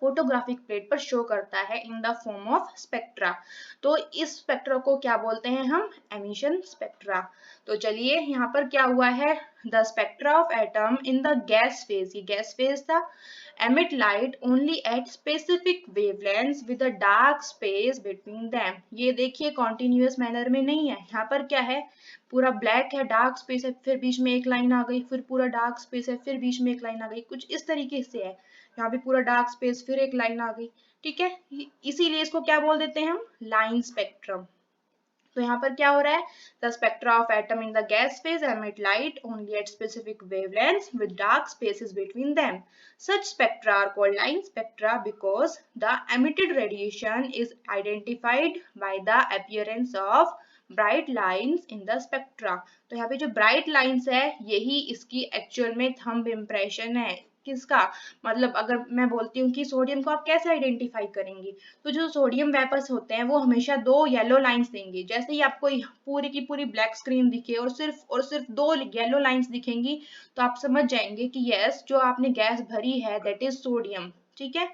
फोटोग्राफिक प्लेट पर शो करता है in the form of spectra. तो इस स्पेक्ट्रा को क्या बोलते हैं हम, एमिशन स्पेक्ट्रा। तो चलिए यहाँ पर क्या हुआ है, the spectra of atom in the gas phase, ये गैस फेज था, emit light only at specific wavelengths with a dark space between them। ये देखिए कॉन्टिन्यूअस मैनर में नहीं है, यहाँ पर क्या है, पूरा ब्लैक है, डार्क स्पेस है, फिर बीच में एक लाइन आ गई, फिर पूरा डार्क स्पेस है, फिर बीच में एक लाइन आ गई, कुछ इस तरीके से है। यहाँ पे पूरा डार्क स्पेस, फिर एक लाइन आ गई, ठीक है, इसीलिए इसको क्या बोल देते हैं हम, लाइन स्पेक्ट्रम। तो यहाँ पर क्या हो रहा है, the spectra of atom in the gas phase emit light only at specific wavelengths with dark spaces between them. Such spectra are called line spectra because the emitted radiation is identified by the appearance of bright lines in the spectra। तो यहाँ पे जो bright lines है यही इसकी actual में thumb impression है, किसका, मतलब अगर मैं बोलती हूँ कि सोडियम को आप कैसे आइडेंटिफाई करेंगे, तो जो सोडियम वेपर्स होते हैं वो हमेशा दो येलो लाइंस देंगे। जैसे ही आपको पूरी की पूरी ब्लैक स्क्रीन दिखे और सिर्फ दो येलो लाइंस दिखेंगी, तो आप समझ जाएंगे कि यस, जो आपने गैस भरी है दैट इज सोडियम। ठीक है,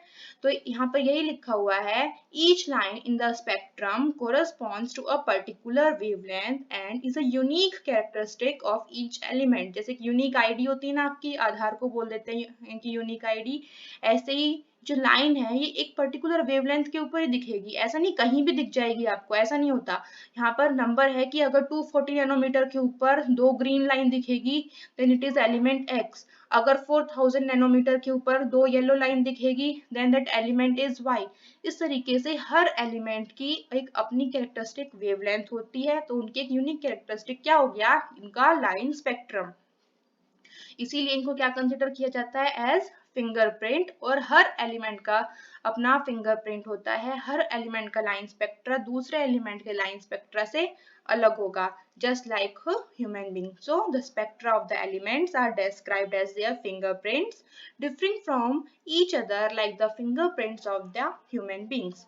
तो यहाँ पर यही लिखा हुआ है, each line in the spectrum corresponds to a particular wavelength and is a unique characteristic of each element. जैसे कि यूनिक आईडी होती है ना, आपकी आधार को बोल देते हैं कि यूनिक आईडी, ऐसे ही जो लाइन है ये एक पर्टिकुलर वेवलेंथ के ऊपर ही दिखेगी, ऐसा नहीं कहीं भी दिख जाएगी आपको, ऐसा नहीं होता। यहाँ पर नंबर है कि अगर 240 नैनोमीटर के ऊपर दो ग्रीन लाइन दिखेगी then it is element X, अगर 4000 नैनोमीटर के ऊपर दो येलो लाइन दिखेगी then that element is Y. इस तरीके से हर एलिमेंट की एक अपनी कैरेक्टरिस्टिक वेवलेंथ होती है, तो उनकी एक यूनिक कैरेक्टरिस्टिक क्या हो गया, इनका लाइन स्पेक्ट्रम। इसीलिए इनको क्या कंसिडर किया जाता है, एज फिंगरप्रिंट, और हर एलिमेंट का अपना फिंगरप्रिंट होता है। हर एलिमेंट का लाइन स्पेक्ट्रा दूसरे एलिमेंट के लाइन स्पेक्ट्रा से अलग होगा, just like a human being. So the spectra of the elements are described as their fingerprints, differing from each other like the fingerprints of the human beings.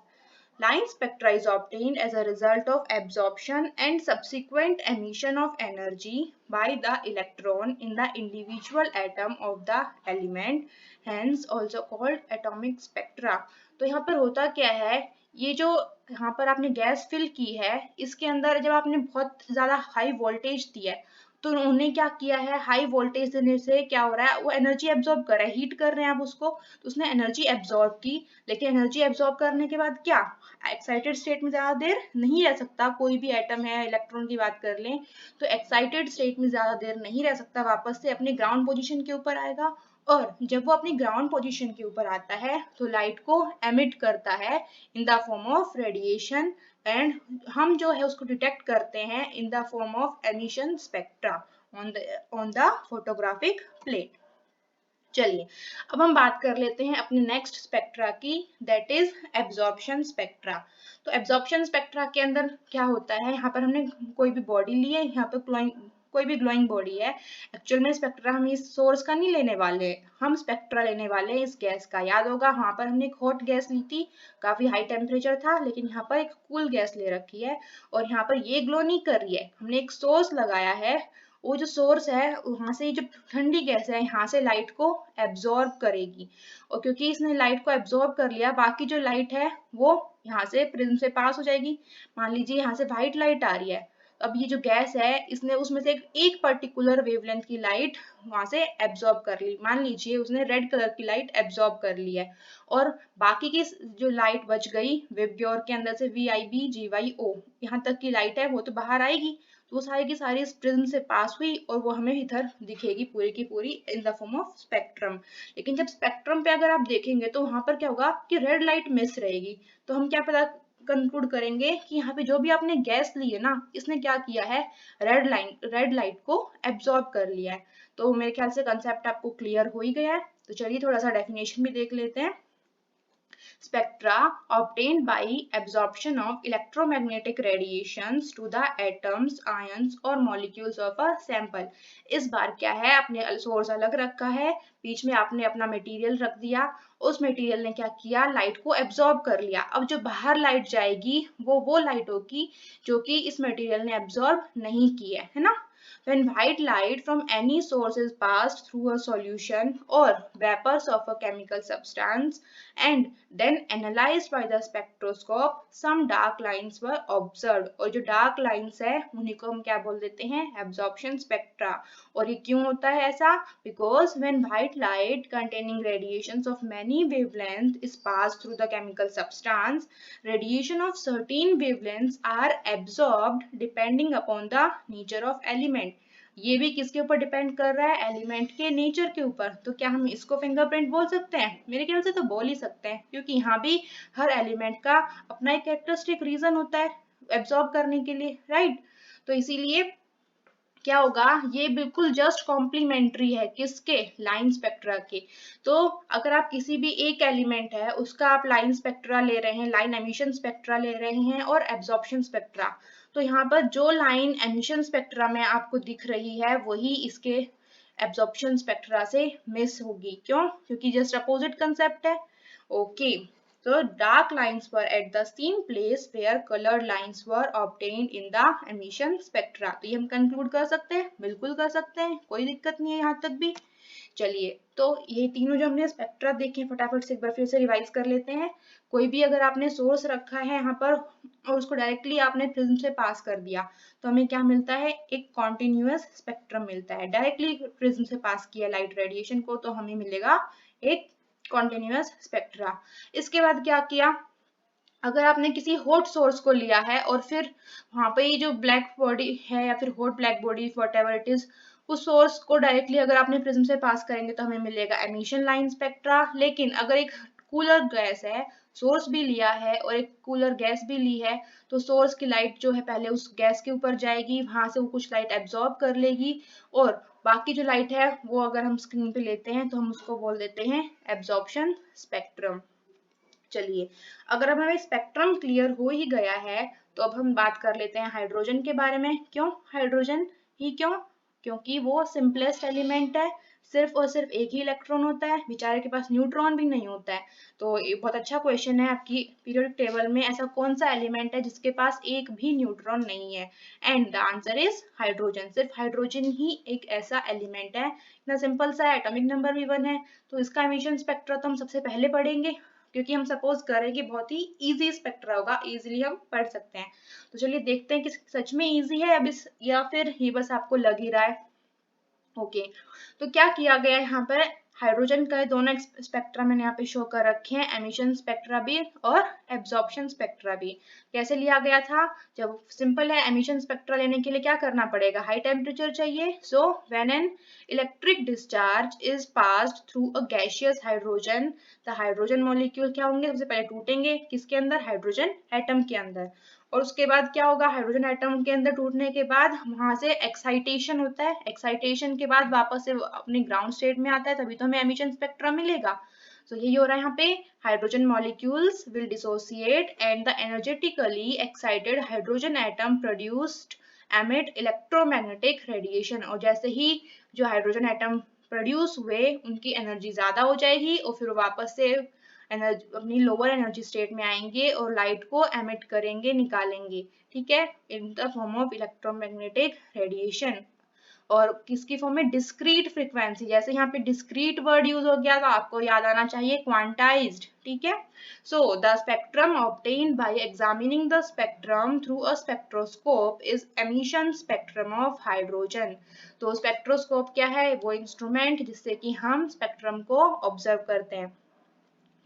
Line spectra is obtained as a result of absorption and subsequent emission of energy by the electron in the individual atom of the element, hence also called atomic spectra. तो यहाँ पर होता क्या है, ये जो यहाँ पर आपने गैस फिल की है, इसके अंदर जब आपने बहुत ज्यादा हाई वोल्टेज दिया है, तो उन्होंने क्या किया है, हाई वोल्टेज देने से क्या हो रहा है, वो एनर्जी एब्जॉर्ब कर रहा है, हीट कर रहे हैं आप उसको, तो उसने एनर्जी एब्जॉर्ब की। लेकिन एनर्जी एब्जॉर्ब करने के बाद क्या, एक्साइटेड स्टेट में ज्यादा देर नहीं रह सकता, कोई भी एटम है, इलेक्ट्रॉन की बात कर लें, तो एक्साइटेड स्टेट में ज्यादा देर नहीं रह सकता, वापस से अपने ग्राउंड पोजिशन के ऊपर आएगा। और जब वो अपनी ग्राउंड पोजीशन के ऊपर आता है तो लाइट को एमिट करता है in the form of radiation, and हम जो है उसको डिटेक्ट करते हैं in the form of emission spectra on the photographic plate. चलिए अब हम बात कर लेते हैं अपने नेक्स्ट स्पेक्ट्रा की, दैट इज एब्जॉर्प्शन स्पेक्ट्रा। तो एब्जॉर्प्शन स्पेक्ट्रा के अंदर क्या होता है, यहाँ पर हमने कोई भी बॉडी ली है, यहाँ पर कोई भी ग्लोइंग बॉडी है, एक्चुअल में स्पेक्ट्रा हम इस सोर्स का नहीं लेने वाले, हम स्पेक्ट्रा लेने वाले हैं इस गैस का। याद होगा वहां पर हमने एक हॉट गैस ली थी, काफी हाई टेम्परेचर था, लेकिन यहाँ पर एक कूल गैस ले रखी है और यहाँ पर ये ग्लो नहीं कर रही है, हमने एक सोर्स लगाया है, वो जो सोर्स है वहां से जो ठंडी गैस है यहाँ से लाइट को एब्जॉर्ब करेगी, और क्योंकि इसने लाइट को एब्जॉर्ब कर लिया, बाकी जो लाइट है वो यहाँ से प्रिज्म से पास हो जाएगी। मान लीजिए यहाँ से व्हाइट लाइट आ रही है, अब ये जो गैस है इसने उसमें से एक पर्टिकुलर वेवलेंथ की लाइट वहां से एब्जॉर्ब कर ली, मान लीजिए उसने रेड कलर की लाइट एब्जॉर्ब कर ली है, और बाकी की जो लाइट बच गई वेवग्योर के अंदर से VIB GYO यहाँ तक की लाइट है वो तो बाहर आएगी, तो वो सारी की सारी इस प्रिज्म से पास हुई और वो हमें इधर दिखेगी पूरी की पूरी in the form of spectrum. लेकिन जब स्पेक्ट्रम पे अगर आप देखेंगे तो वहां पर क्या होगा कि रेड लाइट मिस रहेगी, तो हम क्या पता कंक्लूड करेंगे कि यहाँ पे जो भी आपने गैस ली है ना, इसने क्या किया है, रेड लाइट को एब्जॉर्ब कर लिया है। तो मेरे ख्याल से कंसेप्ट आपको क्लियर हो ही गया है। तो चलिए थोड़ा सा डेफिनेशन भी देख लेते हैं। Spectra obtained by absorption of electromagnetic radiations to the atoms, ions और molecules of a sample। इस बार क्या है, आपने सोर्स अलग रखा है, बीच में आपने अपना मटेरियल रख दिया, उस मटेरियल ने क्या किया, लाइट को एब्जॉर्ब कर लिया। अब जो बाहर लाइट जाएगी वो लाइट होगी जो कि इस मटेरियल ने एब्जॉर्ब नहीं की है ना। When white light from any source is passed through a solution or vapors of a chemical substance and then analyzed by the spectroscope, some dark lines were observed। और जो dark lines है उन्हीं को हम क्या बोल देते हैं, absorption spectra। और ये क्यों होता है ऐसा, because when white light containing radiations of many wavelengths is passed through the chemical substance, radiation of certain wavelengths are absorbed depending upon the nature of element। ये भी किसके ऊपर डिपेंड कर रहा है, एलिमेंट के नेचर के ऊपर। तो क्या हम इसको फिंगरप्रिंट बोल सकते हैं, मेरे ख्याल से तो बोल ही सकते हैं, क्योंकि यहाँ भी हर एलिमेंट का अपना एक कैरेक्टरिस्टिक रीजन होता है एब्जॉर्ब करने के लिए, राइट। तो इसीलिए क्या होगा, ये बिल्कुल जस्ट कॉम्प्लीमेंट्री है किसके, लाइन स्पेक्ट्रा के। तो अगर आप किसी भी एक एलिमेंट है उसका आप लाइन स्पेक्ट्रा ले रहे हैं, लाइन एमिशन स्पेक्ट्रा ले रहे हैं और एब्जॉर्प्शन स्पेक्ट्रा, तो यहाँ पर जो लाइन एमिशन स्पेक्ट्रा में आपको दिख रही है वही इसके एब्जॉर्प्शन स्पेक्ट्रा से मिस होगी। क्यों? क्योंकि जस्ट अपोजिट कंसेप्ट है। Okay, so dark lines were at the same place where colored lines were obtained in the emission spectra। तो ये हम कंक्लूड कर सकते हैं, बिल्कुल कर सकते हैं, कोई दिक्कत नहीं है यहाँ तक भी। चलिए, तो ये तीनों जो हमने स्पेक्ट्रा देखे फटाफट से एक बार फिर से रिवाइज कर लेते हैं। कोई भी अगर आपने सोर्स रखा है यहाँ पर और उसको डायरेक्टली आपने प्रिज्म से पास कर दिया तो हमें क्या मिलता है? एक कॉन्टिन्यूअस स्पेक्ट्रम मिलता है। डायरेक्टली प्रिज्म से पास किया लाइट रेडिएशन को तो हमें मिलेगा एक कॉन्टिन्यूअस स्पेक्ट्रा। इसके बाद क्या किया? अगर आपने किसी हॉट सोर्स को लिया है और फिर वहां पे ये जो ब्लैक बॉडी है या फिर hot black body whatever it is, उस सोर्स को डायरेक्टली अगर आपने प्रिज्म से पास करेंगे तो हमें मिलेगा एमिशन लाइन स्पेक्ट्रा। लेकिन अगर एक कूलर गैस है, सोर्स भी लिया है और एक कूलर गैस भी ली है, तो सोर्स की लाइट जो है पहले उस गैस के ऊपर जाएगी, वहां से वो कुछ लाइट एब्जॉर्ब कर लेगी और बाकी जो लाइट है वो अगर हम स्क्रीन पे लेते हैं तो हम उसको बोल देते हैं एब्जॉर्प्शन स्पेक्ट्रम। चलिए, अगर अब हमें स्पेक्ट्रम क्लियर हो ही गया है तो अब हम बात कर लेते हैं हाइड्रोजन के बारे में। क्यों हाइड्रोजन ही? क्यों? क्योंकि वो सिंपलेस्ट एलिमेंट है, सिर्फ और सिर्फ एक ही इलेक्ट्रॉन होता है, बेचारे के पास न्यूट्रॉन भी नहीं होता है। तो ये बहुत अच्छा क्वेश्चन है आपकी पीरियोडिक टेबल में, ऐसा कौन सा एलिमेंट है जिसके पास एक भी न्यूट्रॉन नहीं है? And the answer is hydrogen. सिर्फ हाइड्रोजन ही एक ऐसा एलिमेंट है, इतना सिंपल सा है, एटॉमिक नंबर भी 1 है, तो इसका एमिशन स्पेक्ट्रा तो हम सबसे पहले पढ़ेंगे क्योंकि हम सपोज कर रहे हैं कि बहुत ही इजी स्पेक्ट्रा होगा, इजीली हम पढ़ सकते हैं। तो चलिए देखते हैं कि सच में इजी है अब इस या फिर ये बस आपको लग ही रहा है। ओके, तो क्या किया गया है यहाँ पर? हाइड्रोजन का दोनों स्पेक्ट्रा मैंने यहाँ पे शो कर रखे हैं, एमिशन स्पेक्ट्रा भी और एब्जॉर्प्शन स्पेक्ट्रा भी। कैसे लिया गया था? जब सिंपल है, एमिशन स्पेक्ट्रा लेने के लिए क्या करना पड़ेगा? हाई टेम्परेचर चाहिए। So when an electric discharge is passed through a gaseous hydrogen, the hydrogen molecule क्या होंगे? सबसे पहले टूटेंगे, किसके अंदर? हाइड्रोजन एटम के अंदर। और उसके बाद क्या होगा? हाइड्रोजन एटम के अंदर टूटने के बाद वहां से एक्साइटेशन होता है, एक्साइटेशन के बाद वापस से अपने ग्राउंड स्टेट में आता है, तभी तो हमें एमिशन स्पेक्ट्रा मिलेगा। तो यही हो रहा है यहाँ पे, hydrogen molecules will dissociate and the energetically excited hydrogen atom produced emit electromagnetic radiation. और जैसे ही जो हाइड्रोजन एटम प्रोड्यूस हुए उनकी एनर्जी ज्यादा हो जाएगी और फिर वापस से एनर्जी अपनी लोअर एनर्जी स्टेट में आएंगे और लाइट को एमिट करेंगे, निकालेंगे, ठीक है, in the form of electromagnetic radiation. और किसकी फॉर्म में? Discrete frequency. जैसे यहाँ पे डिस्क्रीट वर्ड यूज हो गया तो आपको याद आना चाहिए क्वांटाइज्ड, ठीक है। So the spectrum obtained by examining the spectrum through a spectroscope is emission spectrum of hydrogen. तो स्पेक्ट्रोस्कोप क्या है? वो इंस्ट्रूमेंट जिससे कि हम स्पेक्ट्रम को ऑब्जर्व करते हैं।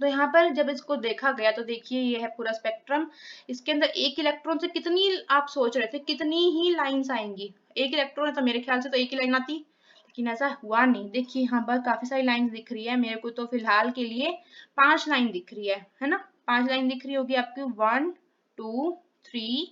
तो यहाँ पर जब इसको देखा गया तो देखिए ये है पूरा स्पेक्ट्रम, इसके अंदर एक इलेक्ट्रॉन से कितनी, आप सोच रहे थे कितनी ही लाइंस आएंगी? एक इलेक्ट्रॉन है तो मेरे ख्याल से तो एक ही लाइन आती, लेकिन ऐसा हुआ नहीं। देखिए यहाँ पर काफी सारी लाइंस दिख रही है, मेरे को तो फिलहाल के लिए 5 लाइन दिख रही है ना? 5 लाइन दिख रही होगी आपकी, 1 2 3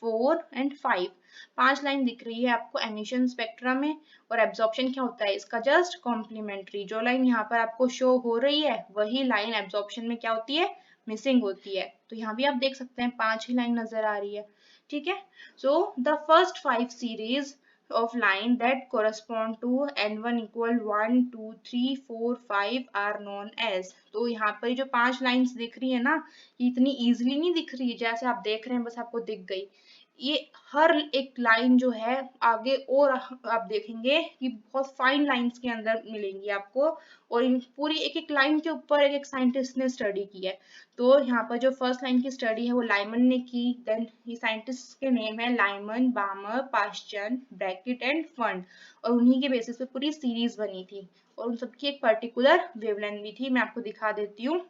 4 एंड 5, 5 लाइन दिख रही है आपको एमिशन स्पेक्ट्रा में। और एब्जॉर्प्शन क्या होता है इसका? Just complementary. जो लाइन यहाँ पर आपको शो हो रही है वही लाइन एब्जॉर्प्शन में क्या होती है? मिसिंग होती है। तो यहाँ भी आप देख सकते हैं 5 ही लाइन नजर आ रही है, ठीक है। So the first 5 series of line that correspond to n1 equal 1 2 3 4 5 are known as। तो यहाँ पर जो 5 लाइंस दिख रही है ना, ये इतनी इजीली नहीं दिख रही है जैसे आप देख रहे हैं, बस आपको दिख गई। ये हर एक लाइन जो है आगे और आप देखेंगे कि बहुत फाइन लाइंस के अंदर मिलेंगी आपको, और इन पूरी एक एक लाइन के ऊपर एक एक साइंटिस्ट ने स्टडी की है। तो यहाँ पर जो फर्स्ट लाइन की स्टडी है वो लाइमन ने की। देन ये साइंटिस्ट के नेम है Lyman, बामर, Paschen, bracket end fund, और उन्हीं के बेसिस पे पूरी सीरीज बनी थी और उन सबकी एक पर्टिकुलर वेवलेंथ भी थी। मैं आपको दिखा देती हूँ,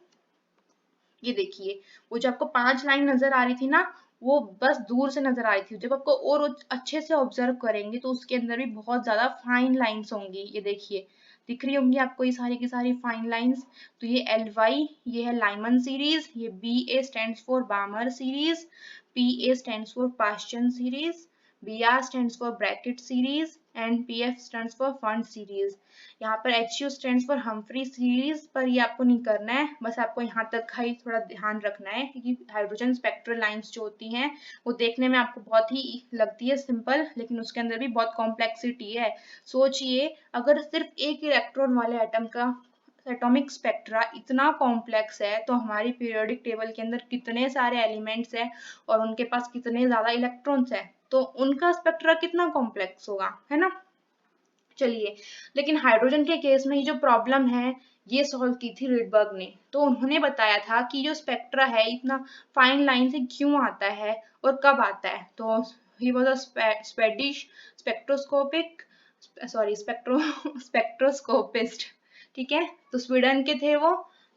ये देखिए वो जो आपको 5 लाइन नजर आ रही थी ना, वो बस दूर से नजर आ रही थी। जब आपको और अच्छे से ऑब्जर्व करेंगे तो उसके अंदर भी बहुत ज्यादा फाइन लाइंस होंगी। ये देखिए दिख रही होंगी आपको ये सारी की सारी फाइन लाइंस। तो ये LY ये है लाइमन सीरीज, ये BA stands for बामर series, PA stands for Paschen series, BR stands for Brackett series, and PF stands for fund series. यहाँ पर HU stands for Humphry series, पर ये आपको नहीं करना है, बस आपको यहाँ तक का ही थोड़ा ध्यान रखना है, क्योंकि हाइड्रोजन स्पेक्ट्रल लाइंस जो होती हैं वो देखने में आपको बहुत ही लगती है सिंपल, लेकिन उसके अंदर भी बहुत कॉम्प्लेक्सिटी है। सोचिए अगर सिर्फ एक इलेक्ट्रॉन वाले एटम का एटॉमिक स्पेक्ट्रा इतना कॉम्प्लेक्स है, तो हमारी पीरियोडिक टेबल के अंदर कितने सारे एलिमेंट्स हैं और उनके पास कितने ज्यादा इलेक्ट्रॉन्स हैं, तो उनका स्पेक्ट्रा कितना कॉम्प्लेक्स होगा, है ना। चलिए, लेकिन हाइड्रोजन के केस में ये जो प्रॉब्लम है ये सॉल्व की थी रिडबर्ग ने। तो उन्होंने बताया था कि जो स्पेक्ट्रा है इतना फाइन लाइन से क्यों आता है और कब आता है। तो he was a Swedish spectroscopic sorry स्पेक्ट्रोस्कोपिस्ट, ठीक है। तो स्वीडन के थे वो,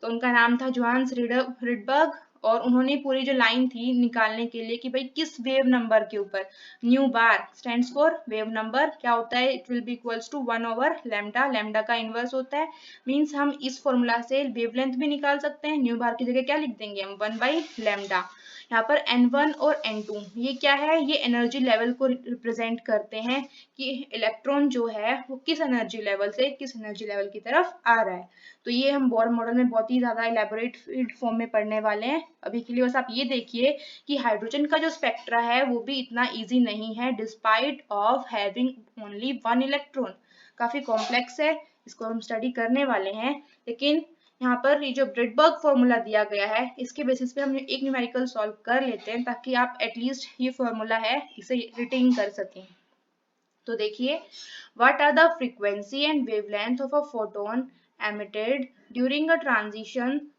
तो उनका नाम था जोहान्स रिडबर्ग। और उन्होंने पूरी जो लाइन थी निकालने के लिए कि भाई किस वेव नंबर के ऊपर, nu bar stands for wave number, क्या होता है, it will be equals to 1 over lambda, lambda का इनवर्स होता है। मींस हम इस फॉर्मूला से वेवलेंथ भी निकाल सकते हैं, न्यू बार की जगह क्या लिख देंगे हम, 1/लैम्डा। यहाँ पर N1 और N2 ये क्या है, ये एनर्जी लेवल को रिप्रेजेंट करते हैं कि इलेक्ट्रॉन जो है वो किस एनर्जी लेवल से किस एनर्जी लेवल की तरफ आ रहा है। तो ये हम बोर मॉडल में बहुत ही ज्यादा इलेबोरेट फॉर्म में पढ़ने वाले हैं। अभी के लिए बस आप ये देखिए कि हाइड्रोजन का जो स्पेक्ट्रा है वो भी इतना इजी नहीं है, despite of having only 1 electron, काफी कॉम्प्लेक्स है, इसको हम स्टडी करने वाले हैं। लेकिन यहाँ पर ये जो रिडबर्ग फॉर्मूला दिया गया है इसके बेसिस पे हम एक न्यूमेरिकल सॉल्व कर लेते हैं, ताकि आप एटलीस्ट ये फॉर्मूला है इसे रिटेन कर सकें। तो देखिए, what are the frequency and wavelength of a photon emitted during a transition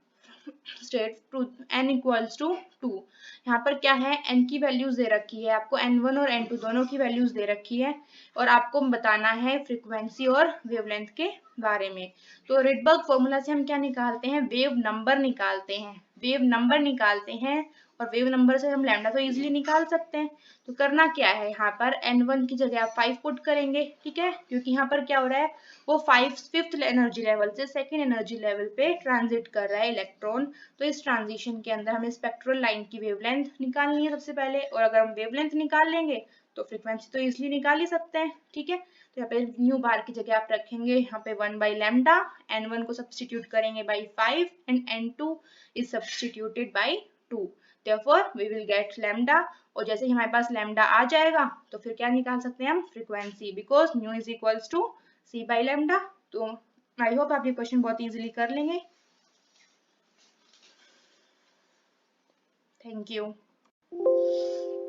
state to n equals to 2। यहाँ पर क्या है, n की वैल्यूज दे रखी है आपको, n1 और n2 दोनों की वैल्यूज दे रखी है, और आपको बताना है फ्रीक्वेंसी और वेवलेंथ के बारे में। तो रिडबर्ग फॉर्मूला से हम क्या निकालते हैं, वेव नंबर निकालते हैं, वेव नंबर निकालते हैं, और वेव नंबर से हम लैम्डा तो इजीली निकाल सकते हैं। तो करना क्या है, यहाँ पर n1 की जगह आप 5 पुट करेंगे, ठीक है, क्योंकि यहाँ पर क्या हो रहा है, वो 5th एनर्जी लेवल से 2nd एनर्जी लेवल पे ट्रांजिट कर रहा है इलेक्ट्रॉन। तो इस ट्रांजिशन के अंदर हमें स्पेक्ट्रल लाइन की वेवलेंथ निकालनी है सबसे पहले, और अगर हम वेवलेंथ निकाल लेंगे तो फ्रीक्वेंसी तो इजिली निकाल ही सकते हैं, ठीक है। तो यहाँ पे न्यू बार की जगह आप रखेंगे यहाँ पे 1/लैम्डा, n1 को सब्स्टिट्यूट करेंगे by 5 and n2 is substituted by 2, therefore we will get lambda। और जैसे ही हमारे पास लैम्डा आ जाएगा तो फिर क्या निकाल सकते हैं हम, frequency, because nu is equals to c/लैम्डा। तो आई होप आप ये क्वेश्चन बहुत इजीली कर लेंगे। Thank you.